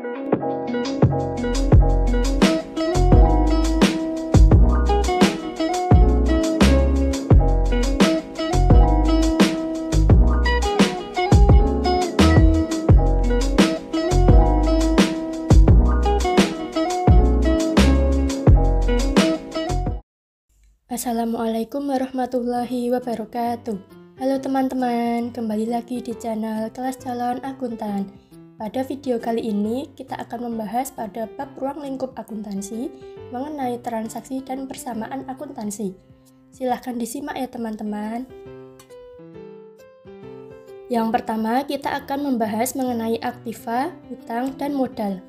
Assalamualaikum warahmatullahi wabarakatuh. Halo teman-teman, kembali lagi di channel Kelas Calon Akuntan. Pada video kali ini kita akan membahas pada bab ruang lingkup akuntansi mengenai transaksi dan persamaan akuntansi. Silahkan disimak ya teman-teman. Yang pertama kita akan membahas mengenai aktiva, hutang, dan modal.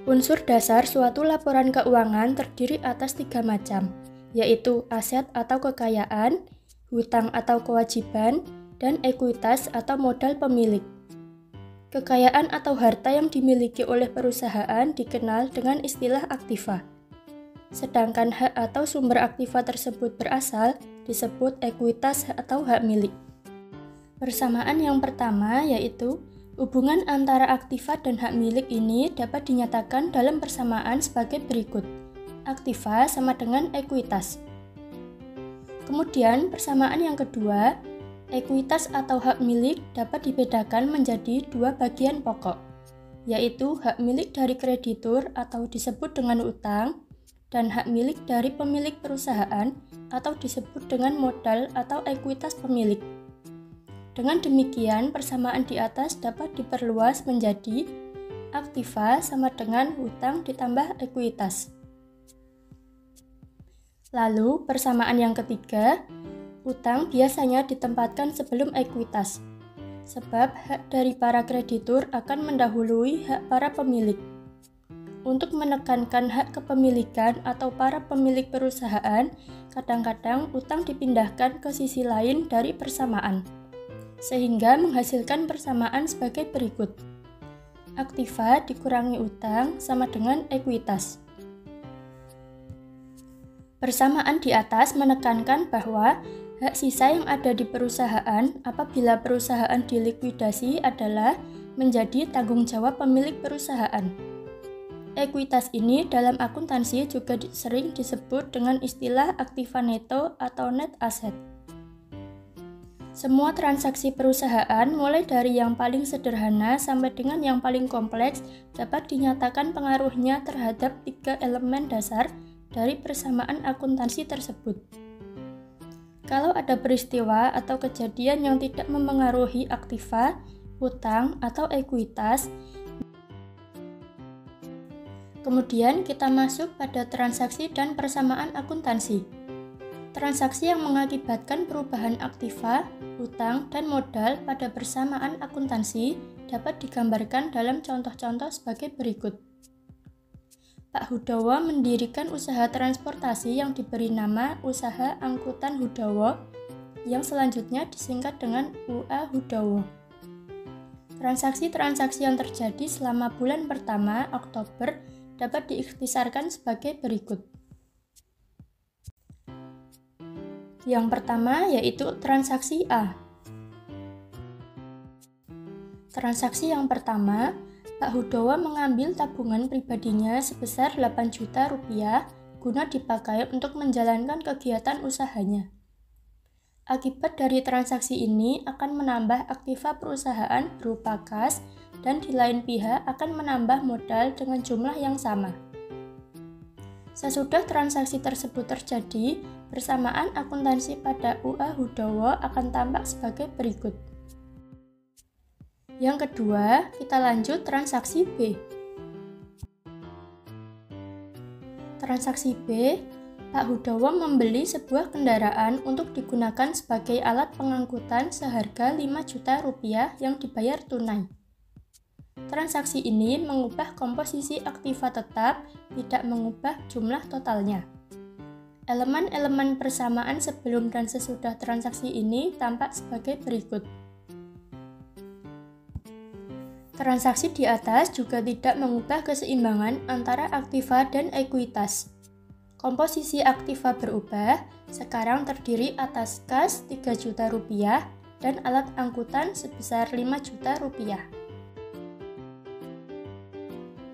Unsur dasar suatu laporan keuangan terdiri atas 3 macam, yaitu aset atau kekayaan, hutang atau kewajiban, dan ekuitas atau modal pemilik. Kekayaan atau harta yang dimiliki oleh perusahaan dikenal dengan istilah aktiva. Sedangkan hak atau sumber aktiva tersebut berasal disebut ekuitas atau hak milik. Persamaan yang pertama yaitu hubungan antara aktiva dan hak milik ini dapat dinyatakan dalam persamaan sebagai berikut. Aktiva sama dengan ekuitas. Kemudian persamaan yang kedua, ekuitas atau hak milik dapat dibedakan menjadi 2 bagian pokok, yaitu hak milik dari kreditur atau disebut dengan utang, dan hak milik dari pemilik perusahaan atau disebut dengan modal atau ekuitas pemilik. Dengan demikian, persamaan di atas dapat diperluas menjadi aktiva sama dengan hutang ditambah ekuitas. Lalu, persamaan yang ketiga, hutang biasanya ditempatkan sebelum ekuitas, sebab hak dari para kreditur akan mendahului hak para pemilik. Untuk menekankan hak kepemilikan atau para pemilik perusahaan, kadang-kadang hutang dipindahkan ke sisi lain dari persamaan, sehingga menghasilkan persamaan sebagai berikut. Aktiva dikurangi utang sama dengan ekuitas. Persamaan di atas menekankan bahwa hak sisa yang ada di perusahaan apabila perusahaan dilikuidasi adalah menjadi tanggung jawab pemilik perusahaan. Ekuitas ini dalam akuntansi juga sering disebut dengan istilah aktiva neto atau net asset. Semua transaksi perusahaan, mulai dari yang paling sederhana sampai dengan yang paling kompleks, dapat dinyatakan pengaruhnya terhadap 3 elemen dasar dari persamaan akuntansi tersebut. Kalau ada peristiwa atau kejadian yang tidak memengaruhi aktiva, hutang, atau ekuitas, kemudian kita masuk pada transaksi dan persamaan akuntansi. Transaksi yang mengakibatkan perubahan aktiva, hutang, dan modal pada persamaan akuntansi dapat digambarkan dalam contoh-contoh sebagai berikut. Pak Hudowo mendirikan usaha transportasi yang diberi nama Usaha Angkutan Hudowo, yang selanjutnya disingkat dengan UA Hudowo. Transaksi-transaksi yang terjadi selama bulan pertama, Oktober, dapat diikhtisarkan sebagai berikut. Yang pertama yaitu transaksi A. Transaksi yang pertama, Pak Hudowo mengambil tabungan pribadinya sebesar 8 juta rupiah guna dipakai untuk menjalankan kegiatan usahanya. Akibat dari transaksi ini akan menambah aktiva perusahaan berupa kas dan di lain pihak akan menambah modal dengan jumlah yang sama. Sesudah transaksi tersebut terjadi, persamaan akuntansi pada UA Hudowo akan tampak sebagai berikut. Yang kedua, kita lanjut transaksi B. Transaksi B, Pak Hudowo membeli sebuah kendaraan untuk digunakan sebagai alat pengangkutan seharga 5 juta rupiah yang dibayar tunai. Transaksi ini mengubah komposisi aktiva tetap, tidak mengubah jumlah totalnya. Elemen-elemen persamaan sebelum dan sesudah transaksi ini tampak sebagai berikut. Transaksi di atas juga tidak mengubah keseimbangan antara aktiva dan ekuitas. Komposisi aktiva berubah, sekarang terdiri atas kas 3 juta rupiah dan alat angkutan sebesar 5 juta rupiah.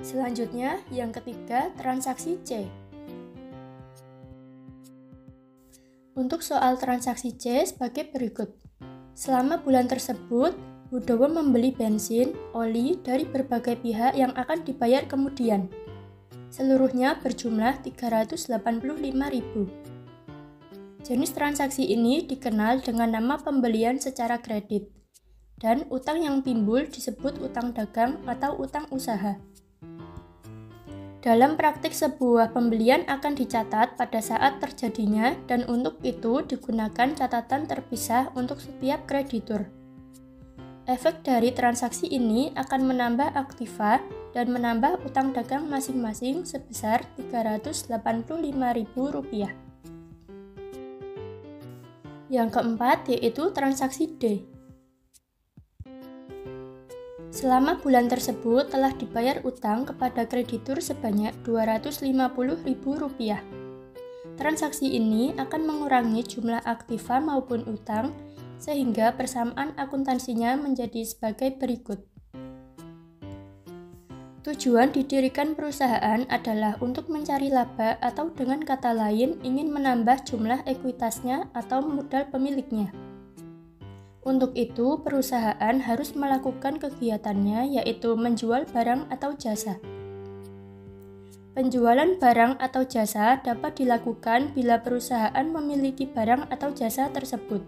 Selanjutnya, yang ketiga, transaksi C. Untuk soal transaksi C sebagai berikut. Selama bulan tersebut, Hudowo membeli bensin, oli dari berbagai pihak yang akan dibayar kemudian. Seluruhnya berjumlah 385.000. Jenis transaksi ini dikenal dengan nama pembelian secara kredit, dan utang yang timbul disebut utang dagang atau utang usaha. Dalam praktik sebuah pembelian akan dicatat pada saat terjadinya dan untuk itu digunakan catatan terpisah untuk setiap kreditur. Efek dari transaksi ini akan menambah aktiva dan menambah utang dagang masing-masing sebesar Rp385.000. Yang keempat yaitu transaksi D. Selama bulan tersebut telah dibayar utang kepada kreditur sebanyak Rp250.000. Transaksi ini akan mengurangi jumlah aktiva maupun utang sehingga persamaan akuntansinya menjadi sebagai berikut. Tujuan didirikan perusahaan adalah untuk mencari laba atau dengan kata lain ingin menambah jumlah ekuitasnya atau modal pemiliknya. Untuk itu, perusahaan harus melakukan kegiatannya yaitu menjual barang atau jasa. Penjualan barang atau jasa dapat dilakukan bila perusahaan memiliki barang atau jasa tersebut.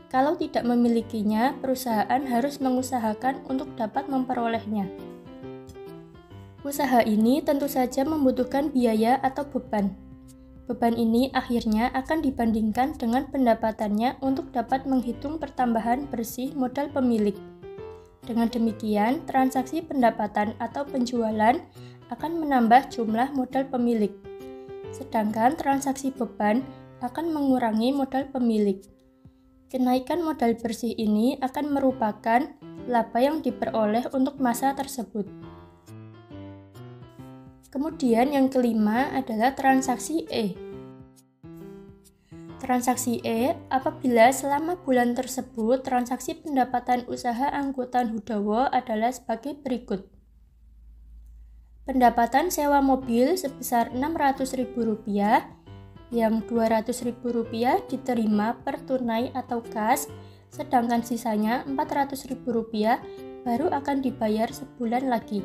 Kalau tidak memilikinya, perusahaan harus mengusahakan untuk dapat memperolehnya. Usaha ini tentu saja membutuhkan biaya atau beban. Beban ini akhirnya akan dibandingkan dengan pendapatannya untuk dapat menghitung pertambahan bersih modal pemilik. Dengan demikian, transaksi pendapatan atau penjualan akan menambah jumlah modal pemilik. Sedangkan transaksi beban akan mengurangi modal pemilik. Kenaikan modal bersih ini akan merupakan laba yang diperoleh untuk masa tersebut. Kemudian yang kelima adalah transaksi E. Transaksi E apabila selama bulan tersebut transaksi pendapatan usaha angkutan Hudowo adalah sebagai berikut. Pendapatan sewa mobil sebesar Rp600.000 yang Rp200.000 diterima per tunai atau kas, sedangkan sisanya Rp400.000 baru akan dibayar sebulan lagi.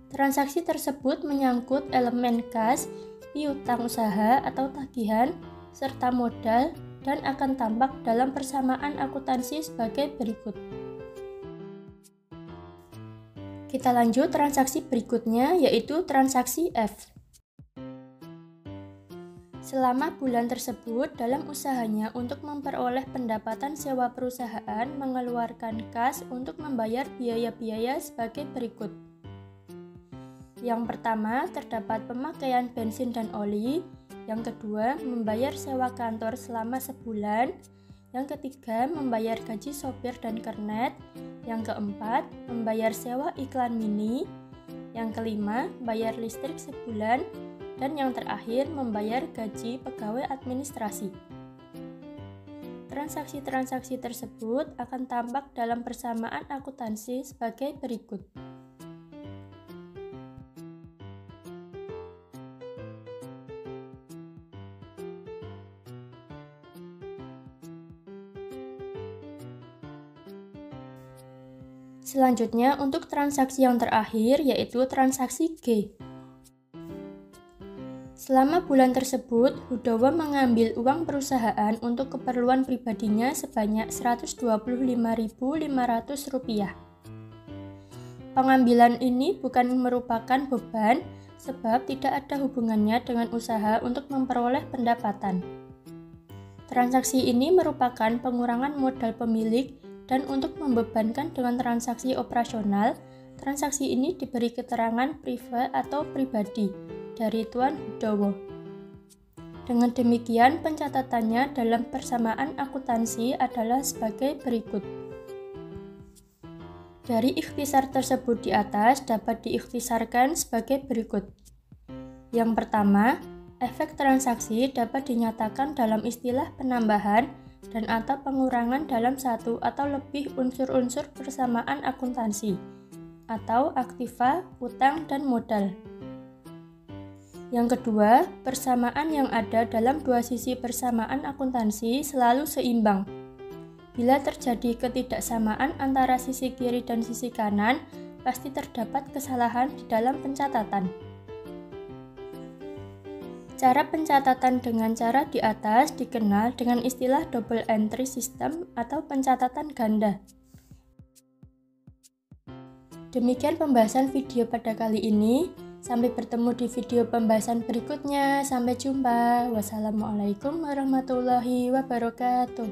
Transaksi tersebut menyangkut elemen kas, piutang usaha atau tagihan, serta modal dan akan tampak dalam persamaan akuntansi sebagai berikut. Kita lanjut transaksi berikutnya yaitu transaksi F. Selama bulan tersebut, dalam usahanya untuk memperoleh pendapatan sewa perusahaan mengeluarkan kas untuk membayar biaya-biaya sebagai berikut. Yang pertama, terdapat pemakaian bensin dan oli. Yang kedua, membayar sewa kantor selama sebulan. Yang ketiga, membayar gaji sopir dan kernet. Yang keempat, membayar sewa iklan mini. Yang kelima, bayar listrik sebulan. Dan yang terakhir, membayar gaji pegawai administrasi. Transaksi-transaksi tersebut akan tampak dalam persamaan akuntansi sebagai berikut. Selanjutnya, untuk transaksi yang terakhir yaitu transaksi G. Selama bulan tersebut, Hudowo mengambil uang perusahaan untuk keperluan pribadinya sebanyak Rp125.500. Pengambilan ini bukan merupakan beban, sebab tidak ada hubungannya dengan usaha untuk memperoleh pendapatan. Transaksi ini merupakan pengurangan modal pemilik dan untuk membebankan dengan transaksi operasional, transaksi ini diberi keterangan privat atau pribadi dari Tuan Hudowo. Dengan demikian, pencatatannya dalam persamaan akuntansi adalah sebagai berikut. Dari ikhtisar tersebut di atas dapat diikhtisarkan sebagai berikut. Yang pertama, efek transaksi dapat dinyatakan dalam istilah penambahan dan atau pengurangan dalam satu atau lebih unsur-unsur persamaan akuntansi. atau aktiva, utang, dan modal. Yang kedua, persamaan yang ada dalam dua sisi persamaan akuntansi selalu seimbang. Bila terjadi ketidaksamaan antara sisi kiri dan sisi kanan, pasti terdapat kesalahan di dalam pencatatan. Cara pencatatan dengan cara di atas dikenal dengan istilah double entry system atau pencatatan ganda. Demikian pembahasan video pada kali ini. Sampai bertemu di video pembahasan berikutnya. Sampai jumpa. Wassalamualaikum warahmatullahi wabarakatuh.